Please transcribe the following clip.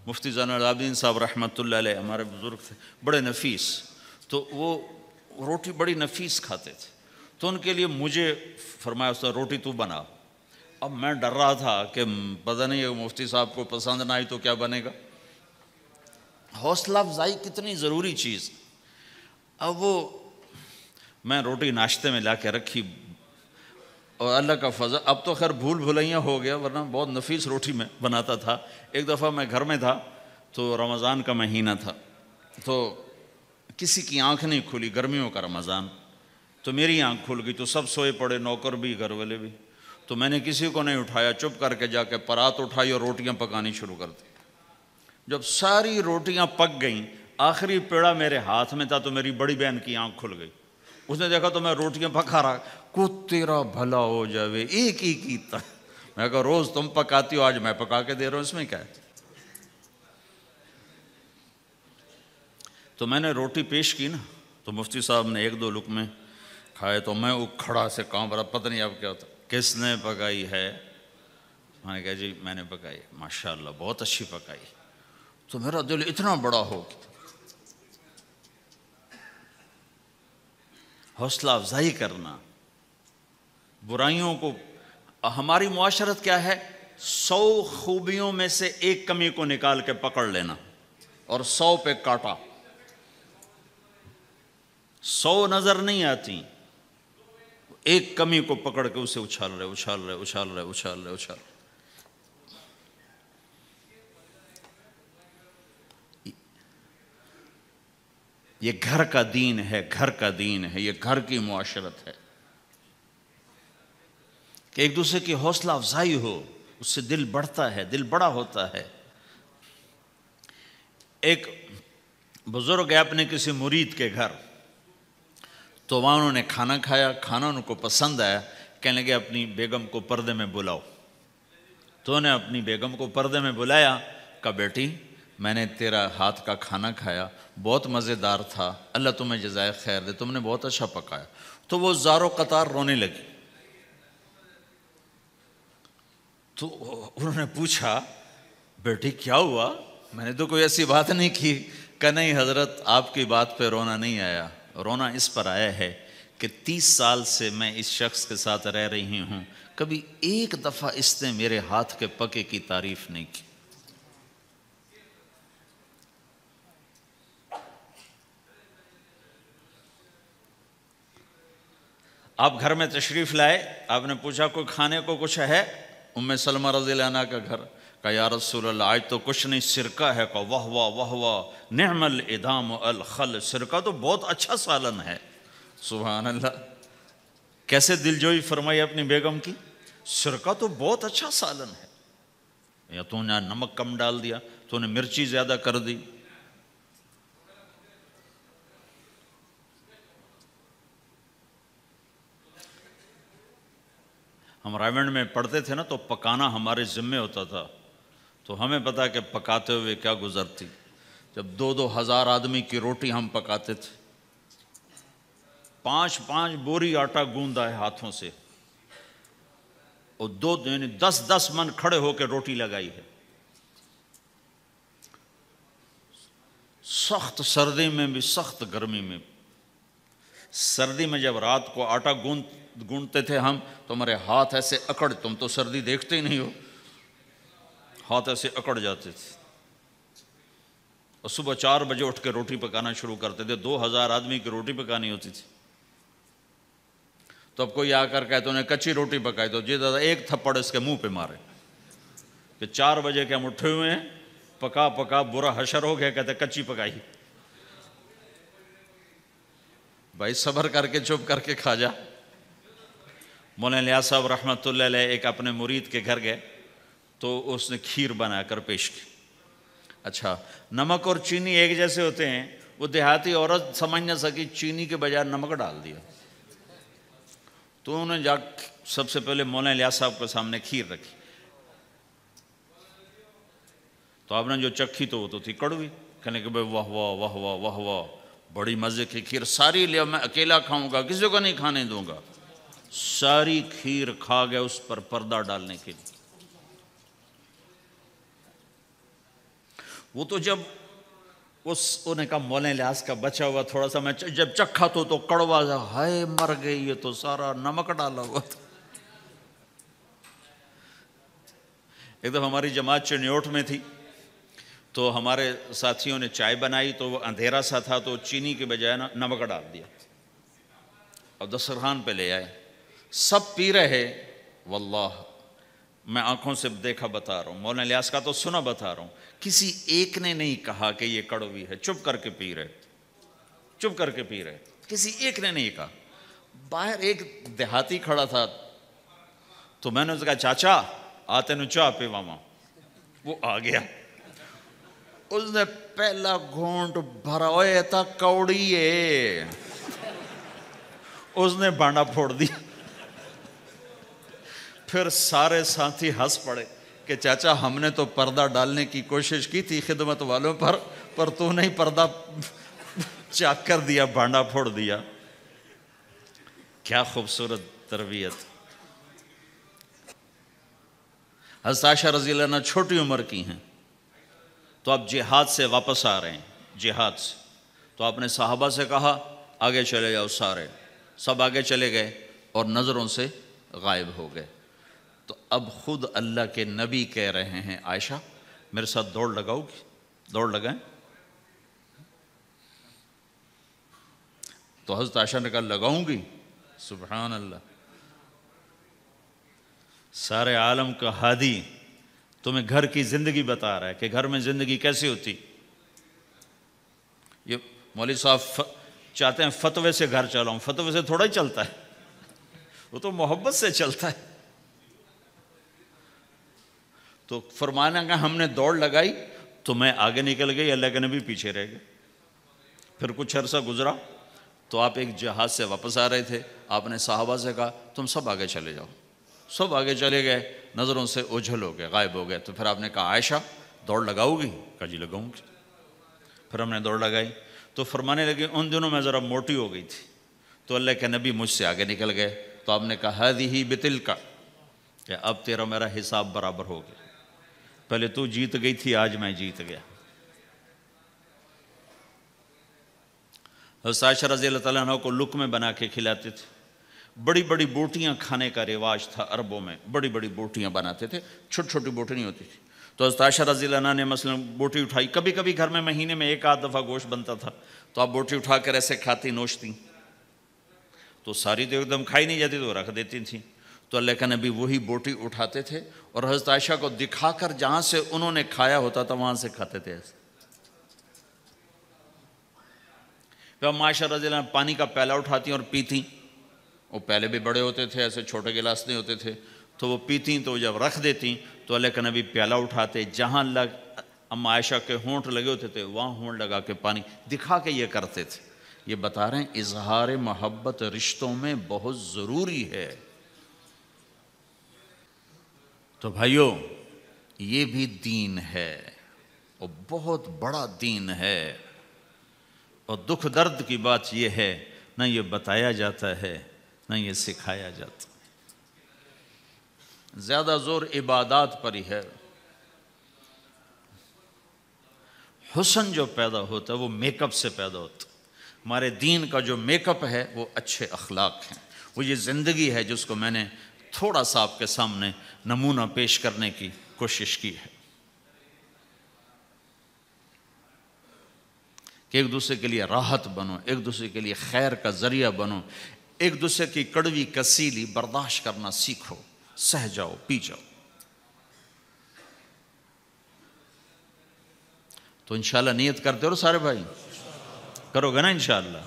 مفتی زین العابدین صاحب رحمۃ اللہ علیہ ہمارے بزرگ تھے، بڑے نفیس، تو وہ روٹی بڑی نفیس کھاتے تھے، تو ان کے لیے مجھے فرمایا استاد روٹی تو بنا۔ اب میں ڈر رہا تھا کہ پتہ نہیں ہے مفتی صاحب کو پسند نہ آئی تو کیا بنے گا۔ حوصلہ افزائی کتنی ضروری چیز۔ اب وہ میں روٹی ناشتے میں لا کے رکھی، اور اللہ کا فضل، اب تو خیر بھول بھلائیاں ہو گیا، ورنہ بہت نفیس روٹی میں بناتا تھا۔ ایک دفعہ میں گھر میں تھا تو رمضان کا مہینہ تھا، تو کسی کی آنکھ نہیں کھلی، گرمیوں کا رمضان، تو میری آنکھ کھل گئی، تو سب سوئے پڑے، نوکر بھی گھر والے بھی، تو میں نے کسی کو نہیں اٹھایا، چپ کر کے جا کے پرات اٹھائی اور روٹیاں پکانی شروع کر دی۔ جب ساری روٹیاں پک گئیں، آخری پیڑا میرے ہاتھ میں تھا، تو میری بڑی بہن کی آنکھ کھل گئی، اس نے دیکھا تو میں روٹیاں پکا رہا، کو تیرا بھلا ہو جاوے، ایک ہی کی تھا۔ میں کہا روز تم پکاتی ہو، آج میں پکا کے دے رہا ہوں، اس میں کیا ہے۔ تو میں نے روٹی پیش کی نا، تو مفتی صاحب نے ایک دو لقمے کھائے، تو میں کھڑا سے کانپ رہا، پتہ نہیں اب کیا ہوتا، کس نے پکائی ہے؟ میں نے کہا جی میں نے پکائی، ماشاءاللہ بہت اچھی پکائی۔ تو میرا دل اتنا بڑا ہو گیا۔ حوصلہ افزائی کرنا، برائیوں کو، ہماری معاشرت کیا ہے، 100 خوبیوں میں سے ایک کمی کو نکال کے پکڑ لینا اور 100 پہ کاٹا۔ 100 نظر نہیں آتی، ایک کمی کو پکڑ کے اسے اچھال رہے اچھال رہے اچھال رہے اچھال رہے اچھال رہے۔ یہ گھر کا دین ہے، گھر کا دین ہے، یہ گھر کی معاشرت ہے کہ ایک دوسرے کی حوصلہ افزائی ہو، اس سے دل بڑھتا ہے، دل بڑا ہوتا ہے۔ ایک بزرگ ہے اپنے کسی مرید کے گھر، تو وہاں انہوں نے کھانا کھایا، کھانا ان کو پسند آیا، کہنے لگے اپنی بیگم کو پردے میں بلاؤ۔ تو انہیں اپنی بیگم کو پردے میں بلایا، کہا بیٹی میں نے تیرا ہاتھ کا کھانا کھایا، بہت مزیدار تھا، اللہ تمہیں جزائے خیر دے، تم نے بہت اچھا پکایا۔ تو وہ زارو قطار رونے لگی۔ تو انہوں نے پوچھا بیٹی کیا ہوا؟ میں نے تو کوئی ایسی بات نہیں کی۔ کہ نہیں حضرت آپ کی بات پہ رونا نہیں آیا، رونا اس پر آیا ہے کہ 30 سال سے میں اس شخص کے ساتھ رہ رہی ہوں، کبھی ایک دفعہ اس نے میرے ہاتھ کے پکے کی تعریف نہیں کی۔ آپ گھر میں تشریف لائے، آپ نے پوچھا کوئی کھانے کو کچھ ہے؟ ام سلمہ رضی اللہ عنہ کا گھر، کہا یا رسول اللہ آج تو کچھ نہیں، سرکہ ہے۔ کہا واہ واہ واہ واہ، نعم الادام الخل، سرکہ تو بہت اچھا سالن ہے۔ سبحان اللہ، کیسے دلجوئی فرمائی اپنی بیگم کی، سرکہ تو بہت اچھا سالن ہے، یا تو نے نمک کم ڈال دیا، تو نے مرچی زیادہ کر دی۔ ہم رائمنڈ میں پڑھتے تھے نا، تو پکانا ہمارے ذمے ہوتا تھا، تو ہمیں پتا کہ پکاتے ہوئے کیا گزرتی۔ جب 2,000 آدمی کی روٹی ہم پکاتے تھے، 5 بوری آٹا گوندا ہے ہاتھوں سے، اور 10 من کھڑے ہو کے روٹی لگائی ہے، سخت سردی میں بھی سخت گرمی میں بھی۔ سردی میں جب رات کو آٹا گونتے تھے ہم، تو ہمارے ہاتھ ایسے اکڑ، تم تو سردی دیکھتے ہی نہیں ہو، ہاتھ ایسے اکڑ جاتے تھے، اور صبح 4 بجے اٹھ کے روٹی پکانا شروع کرتے تھے۔ 2,000 آدمی کی روٹی پکانی ہوتی تھی۔ تو اب کوئی آ کر کہتے انہیں کچی روٹی پکائی، تو جی دادا ایک تھپڑ اس کے منہ پہ مارے کہ 4 بجے کے ہم اٹھے ہوئے ہیں، پکا پکا برا حشر ہو گیا، کہتے کچی پکائی۔ بھائی صبر کر کے چپ کر کے کھا جا۔ مولانا الیاس صاحب رحمۃ اللہ علیہ ایک اپنے مرید کے گھر گئے، تو اس نے کھیر بنا کر پیش کی۔ اچھا، نمک اور چینی ایک جیسے ہوتے ہیں، وہ دیہاتی عورت سمجھ نہ سکی، چینی کے بجائے نمک ڈال دیا۔ تو انہوں نے سب سے پہلے مولانا الیاس صاحب کے سامنے کھیر رکھی، تو آپ نے جو چکھی تو وہ تو تھی کڑوی، کہنے کہ بھائی واہ واہ واہ واہ واہ واہ، بڑی مزے کی کھیر، ساری لیا، میں اکیلا کھاؤں گا، کسی کو نہیں کھانے دوں گا۔ ساری کھیر کھا گیا اس پر پردہ ڈالنے کے لیے۔ وہ تو جب انہیں کہا مولے لیاس کا بچا ہوا تھوڑا سا میں جب چکھا تو کڑوا تھا، ہائے مر گئی، یہ تو سارا نمک ڈالا ہوا تھا۔ ایک دفعہ ہماری جماعت چنیوٹ میں تھی، تو ہمارے ساتھیوں نے چائے بنائی، تو وہ اندھیرا سا تھا، تو چینی کے بجائے نمک ڈال دیا اور دسترخوان پہ لے آئے، سب پی رہے۔ واللہ میں آنکھوں سے دیکھا بتا رہا ہوں، مولانا الیاس کا تو سنا بتا رہا ہوں، کسی ایک نے نہیں کہا کہ یہ کڑوی ہے، چپ کر کے پی رہے، چپ کر کے پی رہے، کسی ایک نے نہیں کہا۔ باہر ایک دیہاتی کھڑا تھا، تو میں نے اس کہا چاچا آتے نو چاہ پہ ماما، وہ آ گیا، اس نے پہلا گھونٹ بھرا، اوے تا کوڑی ہے، اس نے بانڈا پھوڑ دیا۔ پھر سارے ساتھی ہنس پڑے کہ چاچا ہم نے تو پردہ ڈالنے کی کوشش کی تھی خدمت والوں پر تو نہیں پردہ چاک کر دیا، بانڈا پھوڑ دیا۔ کیا خوبصورت تربیت۔ حضرت عائشہ رضی اللہ عنہ چھوٹی عمر کی ہیں، تو اب جہاد سے واپس آ رہے ہیں، جہاد سے، تو آپ نے صحابہ سے کہا آگے چلے جاؤ، سارے سب آگے چلے گئے اور نظروں سے غائب ہو گئے۔ تو اب خود اللہ کے نبی کہہ رہے ہیں عائشہ میرے ساتھ دوڑ لگاؤ گی؟ دوڑ لگائیں؟ تو حضرت عائشہ نے کہا لگاؤں گی۔ سبحان اللہ، سارے عالم کا ہادی تمہیں گھر کی زندگی بتا رہا ہے کہ گھر میں زندگی کیسی ہوتی۔ یہ مولوی صاحب چاہتے ہیں فتوے سے گھر چلاؤں، فتوے سے تھوڑا ہی چلتا ہے، وہ تو محبت سے چلتا ہے۔ تو فرمانا کہ ہم نے دوڑ لگائی تو میں آگے نکل گئی، اللہ کے نبی پیچھے رہ گئے۔ پھر کچھ عرصہ گزرا تو آپ ایک جہاز سے واپس آ رہے تھے، آپ نے صحابہ سے کہا تم سب آگے چلے جاؤ، سب آگے چلے گئے، نظروں سے اوجھل ہو گئے، غائب ہو گئے۔ تو پھر آپ نے کہا عائشہ دوڑ لگاؤ گی؟ کہا جی لگاؤں گی۔ پھر ہم نے دوڑ لگائی تو فرمانے لگے ان دنوں میں ذرا موٹی ہو گئی تھی، تو اللہ کے نبی مجھ سے آگے نکل گئے، تو آپ نے کہا ہذہ بتلک، کہ اب تیرا میرا حساب برابر ہو گیا، پہلے تو جیت گئی تھی، آج میں جیت گیا۔ حضرت عائشہ رضی اللہ تعالیٰ عنہ کو لقمے بنا کے کھلاتے تھے، بڑی بڑی بوٹیاں کھانے کا رواج تھا عربوں میں، بڑی بڑی بوٹیاں بناتے تھے، چھوٹی چھوٹی بوٹی نہیں ہوتی تھی۔ تو حضرت عائشہ رضی اللہ عنہ نے مثلا بوٹی اٹھائی، کبھی کبھی گھر میں مہینے میں ایک آدھ دفعہ گوشت بنتا تھا، تو آپ بوٹی اٹھا کر ایسے کھاتی نوچتی، تو ساری تو ایک دم کھائی نہیں جاتی تو رکھ دیتی تھیں۔ تو اللہ کا نبی وہی بوٹی اٹھاتے تھے اور حضرت عائشہ کو دکھا کر جہاں سے انہوں نے کھایا ہوتا تھا وہاں سے کھاتے تھے ایسے۔ پھر عائشہ رضی اللہ عنہ پانی کا پیالہ اٹھاتی اور پیتی، وہ پہلے بھی بڑے ہوتے تھے، ایسے چھوٹے گلاس نہیں ہوتے تھے، تو وہ پیتی، تو جب رکھ دیتی تو اللہ کا نبی پیالہ اٹھاتے، جہاں اما عائشہ کے ہونٹ لگے ہوتے تھے وہاں ہونٹ لگا کے پانی دکھا کے یہ کرتے تھے۔ یہ بتا رہے ہیں اظہار محبت رشتوں میں بہت ضروری ہے۔ تو بھائیو یہ بھی دین ہے اور بہت بڑا دین ہے، اور دکھ درد کی بات یہ ہے نہ یہ بتایا جاتا ہے نہ یہ سکھایا جاتا ہے، زیادہ زور عبادات پر ہی ہے۔ حسن جو پیدا ہوتا ہے وہ میک اپ سے پیدا ہوتا ہے، ہمارے دین کا جو میک اپ ہے وہ اچھے اخلاق ہیں، وہ یہ زندگی ہے جس کو میں نے تھوڑا سا آپ کے سامنے نمونہ پیش کرنے کی کوشش کی ہے، کہ ایک دوسرے کے لیے راحت بنو، ایک دوسرے کے لیے خیر کا ذریعہ بنو، ایک دوسرے کی کڑوی کسیلی برداشت کرنا سیکھو، سہ جاؤ، پی جاؤ۔ تو انشاءاللہ نیت کرتے ہو سارے بھائی، کرو گے نا انشاءاللہ؟